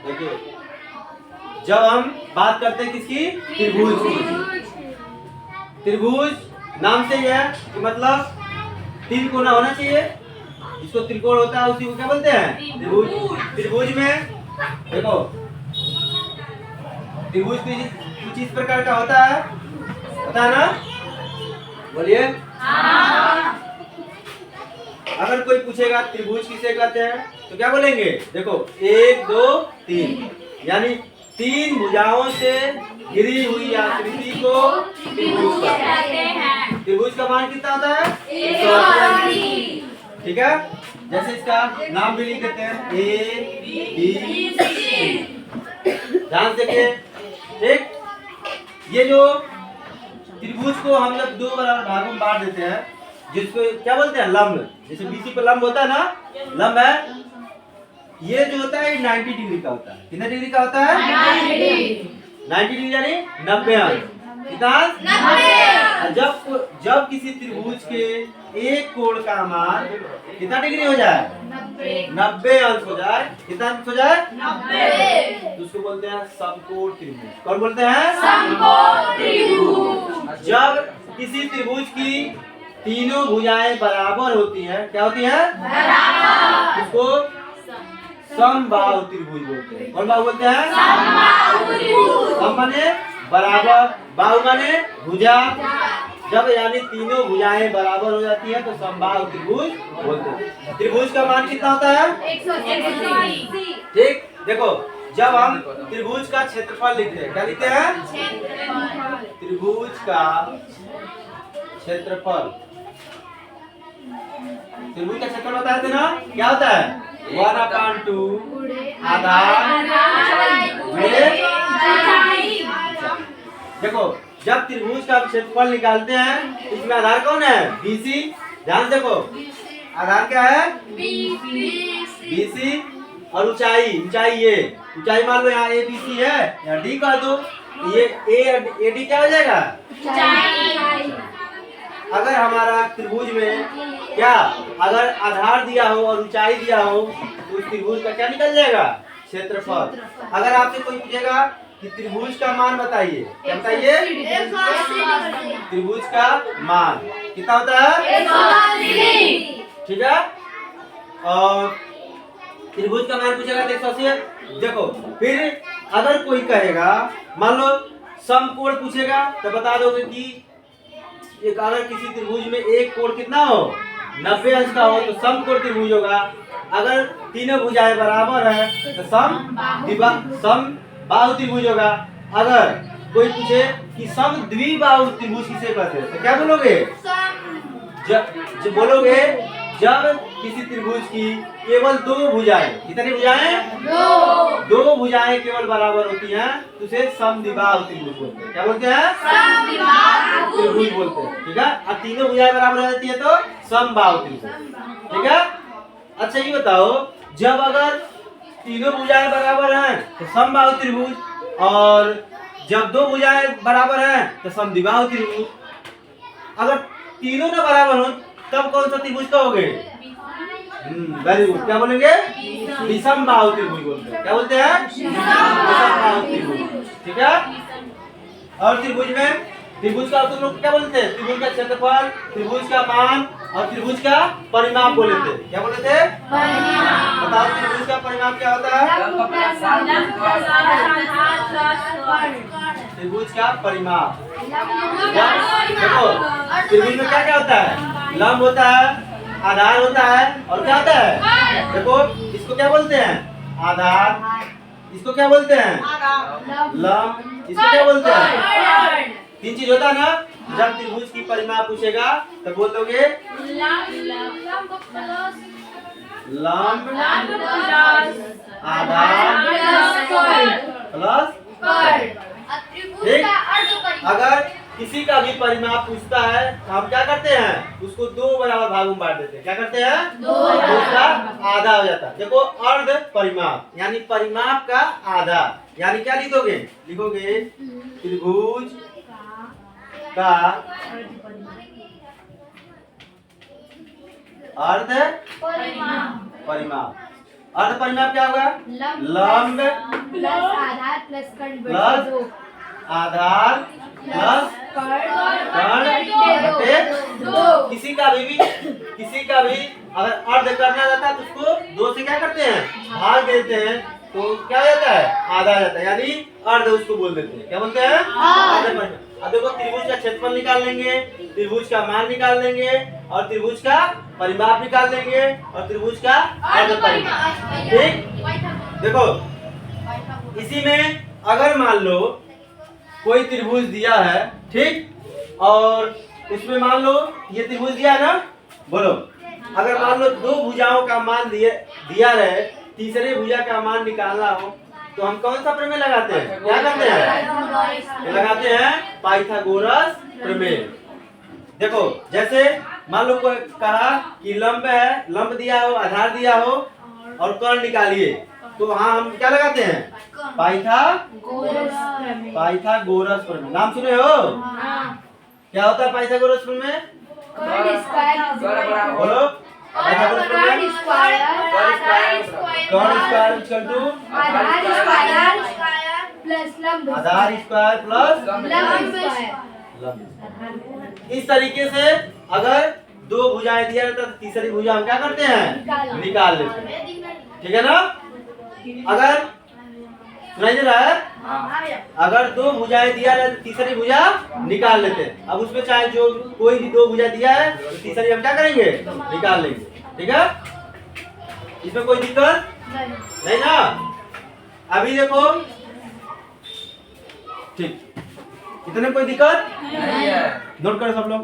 देखिए, जब हम बात करते हैं किसकी, त्रिभुज की, त्रिभुज नाम से यह कि मतलब तीन कोना होना चाहिए, जिसको त्रिकोण होता है उसी को क्या बोलते हैं, त्रिभुज। त्रिभुज में देखो, त्रिभुज कुछ इस प्रकार का होता है ना, बोलिए। अगर कोई पूछेगा त्रिभुज किसे कहते हैं तो क्या बोलेंगे, देखो 1 2 3, यानी 3 भुजाओं से घिरी हुई आकृति को त्रिभुज कहते हैं। त्रिभुज का मान कितना होता है, 180। ठीक है, जैसे इसका नाम भी लिख देते हैं A B C, ध्यान से देखिए। ठीक, ये जो त्रिभुज को हम जब दो बराबर भागों में बांट देते हैं, जिसको क्या बोलते हैं, लंब, जैसे BC पे लंब होता है ना, लंब है, ये जो होता है 90 डिग्री का होता है। कितने डिग्री का होता है, 90 डिग्री, यानी 90 अंश। कितना, 90। जब किसी त्रिभुज के एक कोण का मान कितना डिग्री हो जाए, 90 अंश हो जाए, कितना अंश हो जाए, 90, तो उसको बोलते हैं समकोण त्रिभुज। कौन बोलते हैं, समकोण त्रिभुज। जब किसी त्रिभुज की तीनों भुजाएं बराबर होती हैं, क्या होती है, बराबर, उसको समबाहु त्रिभुज बोलते हैं। कौन बाहु बोलते हैं, समबाहु त्रिभुज। सम माने बराबर, बाहु माने भुजा। जब यानी तीनों भुजाएं बराबर हो जाती है तो समबाहु त्रिभुज बोलते हैं। त्रिभुज का मान कितना होता है, 180। ठीक, देखो जब हम त्रिभुज का क्षेत्रफल लिखते हैं, क्या लिखते हैं, त्रिभुज का क्षेत्रफल, त्रिभुज का क्षेत्रफल होता है ना, क्या होता है, 1/2 आधार। देखो जब त्रिभुज का क्षेत्रफल निकालते हैं, इसमें आधार कौन है, BC। ध्यान देखो, आधार क्या है, BC, और ऊंचाई, ये ऊंचाई मान लो यहाँ ABC है, यहाँ D कर दो, ये AD क्या हो जाएगा, अगर हमारा त्रिभुज में क्या, अगर आधार दिया हो और ऊंचाई दिया हो तो उस त्रिभुज का क्या निकल जाएगा, क्षेत्रफल। अगर आपसे कोई पूछेगा कि त्रिभुज का मान बताइए, क्या बताइए, त्रिभुज का मान कितना होता है, 180। ठीक है, और त्रिभुज का मान पूछेगा तो 180। देखो फिर अगर कोई कहेगा, मान लो समकोण पूछेगा तो बता दोगे कि एक, अगर किसी त्रिभुज में एक कोण कितना हो, 90 अंश का हो तो समकोण त्रिभुज होगा। अगर तीनों भुजाएं बराबर है तो समबाहु त्रिभुज होगा। अगर कोई पूछे कि समद्विबाहु त्रिभुज किसे कहते हैं तो क्या बोलोगे, जब बोलोगे जब किसी त्रिभुज की केवल 2 भुजाएं, कितनी भुजाएं, 2 भुजाएं केवल बराबर होती हैं तो उसे समद्विबाहु त्रिभुज बोलते हैं। क्या बोलते हैं, समद्विबाहु त्रिभुज बोलते हैं। ठीक है, और तीनों भुजाएं बराबर हो जाती है तो समबाहु त्रिभुज। ठीक है, अच्छा ये बताओ, जब अगर तीनों भुजाएं बराबर हैं तो समबाहु त्रिभुज, और जब 2 भुजाएं बराबर हैं तो समद्विबाहु त्रिभुज। अगर तीनों ना बराबर हो तब कौन सा त्रिभुज कहोगे, वेरी गुड, क्या बोलेंगे, विषमबाहु त्रिभुज बोलते हैं। क्या बोलते हैं, विषमबाहु त्रिभुज। ठीक है, और त्रिभुज में, त्रिभुज का तुम लोग क्या बोलते हैं, त्रिभुज का क्षेत्रफल, त्रिभुज का मान और त्रिभुज का परिमाप बोले थे। क्या बोले थे, परिमाप। बताओ त्रिभुज का परिमाप क्या होता है, त्रिभुज का परिमाप। देखो त्रिभुज में क्या क्या होता है, लंब होता है, आधार होता है, और क्या होता है, देखो इसको क्या बोलते हैं, आधार, इसको क्या बोलते हैं, लंब, इसको क्या बोलते हैं, 3 चीज होता है ना। जब त्रिभुज की परिमाप पूछेगा तो बोल दोगे लंब, आधार प्लस कर्ण। ठीक, अगर किसी का भी परिमाप पूछता है तो हम क्या करते हैं, उसको 2 बराबर भागों में बांट देते हैं। क्या करते हैं, 2 उसका आधा हो जाता है। देखो अर्ध परिमाप यानी परिमाप का आधा, यानी क्या लिखोगे, लिखोगे त्रिभुज का अर्ध परिमाप। अर्ध परिमाप क्या होगा, लंब प्लस आधार प्लस कर्ण प्लस बटे 2 आधार प्लस कर्ण बटे 2। किसी का भी अगर अर्ध करना रहता है तो उसको 2 से क्या करते हैं, भाग देते हैं, तो क्या हो जाता है, आधा आ जाता है, यानी अर्ध उसको बोल देते हैं। क्या बोलते हैं, अर्ध। अब देखो त्रिभुज का क्षेत्रफल निकाल लेंगे, त्रिभुज का मान निकाल लेंगे, और त्रिभुज का परिमाप निकाल लेंगे, और त्रिभुज का अर्ध परिमाप। ठीक, देखो इसी में अगर मान लो कोई त्रिभुज दिया है, ठीक, और उसमें मान लो ये त्रिभुज दिया है ना, बोलो, अगर मान लो 2 भुजाओं का मान दिया रहे, तीसरे भुजा का मान निकालना हो, तो हम कौन सा प्रमेय लगाते हैं, क्या करते हैं, लगाते हैं पाइथागोरस प्रमेय। देखो जैसे मान लो कोई कहा कि लंब है, लंब दिया हो, आधार दिया हो, और कर्ण निकालिए, तो वहाँ हम क्या लगाते हैं, पाइथागोरस प्रमेय। नाम सुने हो, क्या होता है पाइथागोरस प्रमेय, बोलो, पाइथागोरस प्रमेय, कर्ण स्क्वायर इक्वल टू आधार स्क्वायर प्लस लंब। इस तरीके से अगर 2 भुजाएं दिया रहता है तो तीसरी भुजा हम क्या करते हैं, निकाल लेते हैं। ठीक है ना, अगर सुनाई दे रहा है, अगर 2 भुजाएं दिया रहता तो तीसरी भुजा निकाल लेते हैं। अब उसमें चाहे जो कोई भी 2 भुजा दिया है तो तीसरी हम क्या करेंगे, निकाल लेंगे। ठीक है, इसमें कोई दिक्कत नहीं ना। अभी देखो, ठीक, इतने कोई दिक्कत नहीं है, नोट करो सब लोग।